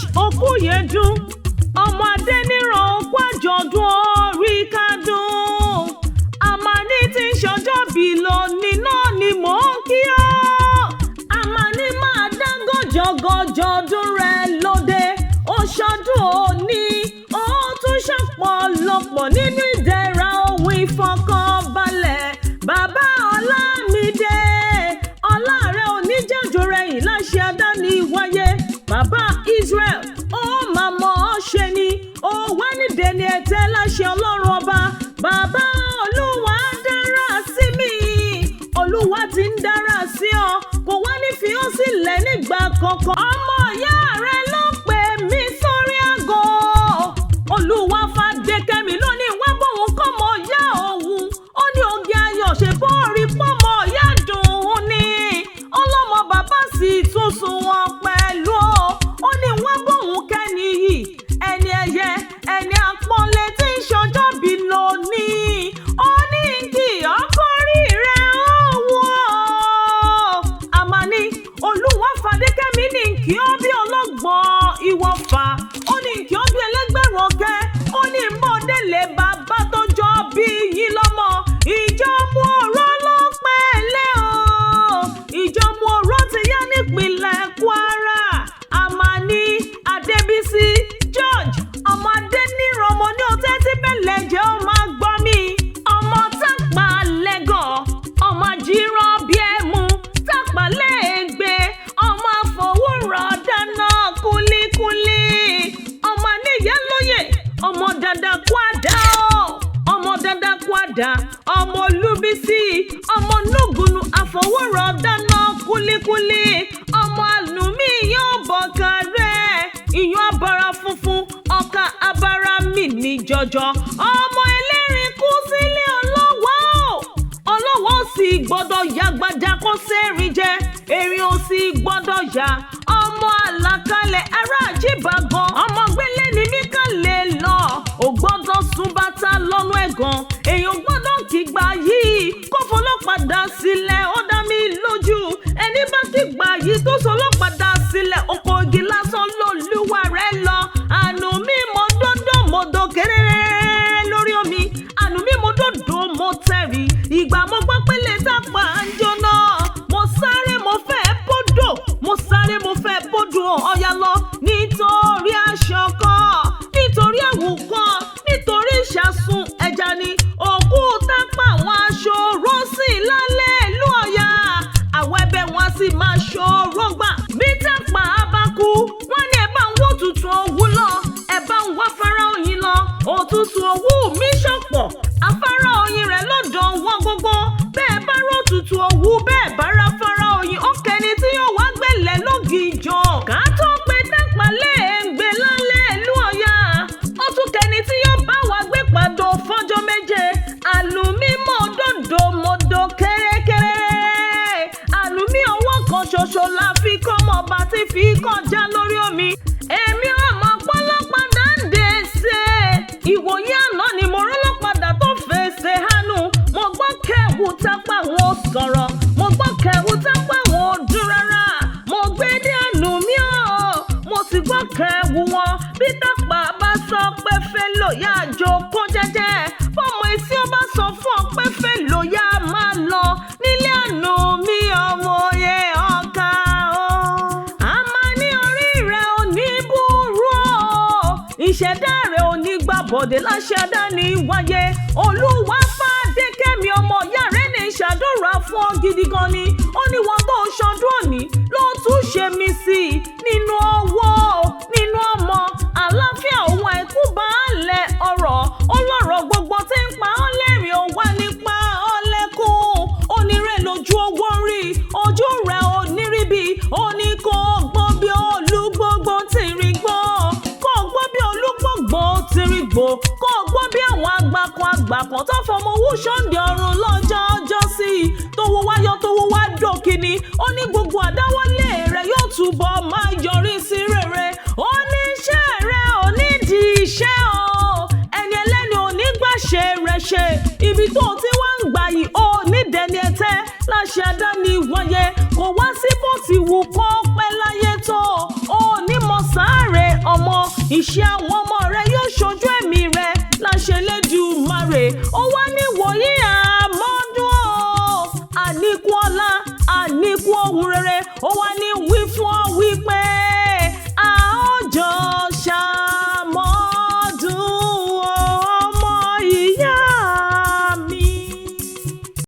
George Okuyedun ọmọ Adéníran òkú àjọ̀dún orí kádùn àmàní tí ń ṣọjọ́bí lónìí náà ni mò ń kí ọ́ àmàní máa dá gọ́jọ́gọ́jọ́ ọdún rẹ̀ lóde ó ṣọdún òní ó tún ṣọ̀pọ̀lọpọ̀ nínú ìdẹ̀ra ohun ìfọkànbalẹ̀ bàbá Ọlámídé ọlá rẹ̀ oníjàjò rẹ̀ yìí láṣẹ adáni wáyé bàbá Israel ó máa mọ̀ ọ́ ṣe ni ó wá nídìí ní ẹ̀tẹ́ láṣẹ Ọlọ́run ọba bàbá Olúwa dára sí mi Olúwa ti ń dára sí ọ kò wá ní fi ó sílẹ̀ nígbà kankan ọmọ ìyá rẹ ló pè mí sórí aago Olúwa Fadékẹ́mi lónìí wá bóun kọ́ mọ ìyá òun ó ní oge ayọ̀ ṣe bóòrí pọ́mọ ìyá dùn ún ní ọlọ́mọ bàbá sì tún sùn wọn pẹ̀lú ó ní wá bóun kẹ́ni yìí ẹni ẹyẹ ẹni àpọ́nlé tí ń ṣọjọ́bí lónìí ó ní kí ọkọrí rẹ̀ wọ́ àmàní Olúwa Fadékẹ́mi ní kí ó bí ọlọ́gbọ́n ìwọ̀fà ó ní kí ó bí ẹlẹ́gbẹ̀rún ọ̀kẹ́ ó ní mọ́délé bàbá tó jọ bí yín lọ́mọ ìjọmú ọ̀rọ̀ ló pẹ̀lẹ́ o ìjọmú ọ̀rọ̀ ti yá nípìnlẹ̀ Kwara àmàní Adébísí George ọmọ Adéníran ọmọ ní ọtẹ́ tí bẹ́lẹ̀ jẹ́ ó máa gbọ́ mi ọmọ Tápà lẹ́gàn ọmọ Àjíràn bí ẹ̀mú Tápà lẹ́ẹ̀gbẹ́ ọmọ àfọwọ́rọ̀ dáná kúlíkúlí ọmọ níyàlóye ọmọ dada kwada ọmọ dada kwada ọmọ Olúbísí ọmọ Núgùnù àfọwọ́rọ̀ dáná kúlíkúlí ọmọ àlùmí yóò bọ̀kà rẹ̀ ìyún abara funfun ọkà abara mi ní jọjọ ọmọ ẹlẹ́rìn kú sílé ọlọ́wọ́ sì gbọ́dọ̀ yàgbàjà kó sẹ́rìn jẹ erin ò sì gbọ́dọ̀ yà ọmọ àlàkalẹ̀ ará àjíbàgàn ọmọ gbélé ní míkàlẹ̀ lọ ò gbọ́dọ̀ sún bàtà lọ́nà ẹ̀gàn èèyàn gbọ́dọ̀ kígbà yìí kó fọlọ́pàá sílẹ̀ ó dá mi lójú ẹni bá kígbà yìí tó sọlọ́pàá sílẹ̀ oko igi lásán lólúwa rẹ̀ lọ àánú mi mọ dọ́dọ̀ mọ́dọ̀ kéré lórí omi àánú mi mọ dọ́dọ̀ mọ́ tẹ̀rí ìgbà mo gbọ́ pé lè Tápà ń jóná mo sáré mo fẹ́ bọ́dọ̀ mo sáré mo fẹ́ bọ́dọ̀ ọ̀yà lọ nítorí aṣọ kan nítorí ẹ̀wù kan nítorí ìṣàsùn ẹja ni òkú Tápà wọn aṣòro sí lálẹ́ ìlú Ọ̀yà àwọn ẹbẹ̀ wọn sì máa ṣòro gbà bí Tápà bá kú wọ́n ní ẹ bá ń wó tutù owó lọ ẹ bá ń wá fara oyin lọ òtútù owó mi ṣọ̀pọ̀ afárá oyin rẹ̀ lọ́dọ̀ wọn gbogbo bẹ́ẹ̀ bá rò tutù owó bẹ́ẹ̀ bá ra fara oyin ó kẹni tí yóò wá gbẹ̀lẹ̀ lógìjọ ká tó pé Tápà lẹ́ẹ̀gbẹ́ lálẹ́ ìlú Ọ̀yà ó tún kẹni tí yóò bá wa gbé pàdó fọ́jọ́ méje àlùmí mọ́dòdó mọ́dọ̀ kéré àlùmí ọwọ́ kan ṣoṣo la fi kọ́ mọ́ bá ti fi kọjá lórí omi èmi ọmọ pọ́lọ́pàá dé ṣe ìwòye àná ni mo rọ́lọ́pàá tó fèsì hánú mo gbọ́ kẹ́wù Tápà wọn ò sọ̀rọ̀ mo gbọ́ kẹ́wù Tápà wọn ò dún rárá mo gbé dé àánú mi mo sì gbọ́ kẹ́wù wọn bí Tápà bá sọ pé fẹ́ lò yá jókòó jẹ́jẹ́ fọmọ èsì ó bá sọ fún ọ pé fẹ́ lò yá máa lọ nílé àánú mi ọmọ òye ọ̀ka àmàní orí rẹ̀ ò ní burú ìṣẹ̀dá rẹ̀ ò ní gbàbọ̀dé láṣẹ adáni wáyé Olúwa Fadékẹ́mi ọmọ ìyá rẹ̀ ní ìṣàdúrà fún ọ gidi gan ni ó ní wọn tó ṣọdún òní ló tún ṣe mí sí i nínú owó nínú ọmọ àlàáfíà òun àìkú baálẹ̀ ọ̀rọ̀ ọlọ́rọ̀ gbogbo tí ń pa ọ́ lẹ́rìn ó wá nípa ọ́ lẹ́kùn onírè lójú owó rí ojú rẹ̀ ò ní rí bí ó ní kó gbọ́ bí olúgbógbó ti rí gbọ́ kó gbọ́ bí olúgbógbó ti rí gbọ́ kó gbọ́ bí àwọn àgbàkan tó fọmọ owó ṣọ́ǹdì ọ̀run lọ́jọ́ ọjọ́ sí i tówó wáyọ tówó wá dòkìní ó ní gbogbo àdáwọ́lé rẹ̀ yóò túbọ̀ máa yọrí sí rere ó ní iṣẹ́ rẹ̀ ò ní di iṣẹ́ o ẹni ẹlẹ́ni ò ní gbàṣẹ rẹ̀ ṣe ibi tó ti wá ń gbà yìí ó ní dẹni ẹtẹ́ láṣẹ adáni wáyé kò wá sí bó ti wù kó pẹ́ láyé tó ó ní mọ̀ sáré ọmọ iṣẹ́ àwọn ọmọ rẹ yóò ṣojú ẹ̀mí rẹ láṣẹ Elédùmarè. Ó wá ní wòyí àmọ́dún o àníkún ọlá àníkún ohun rere. Ó wá ní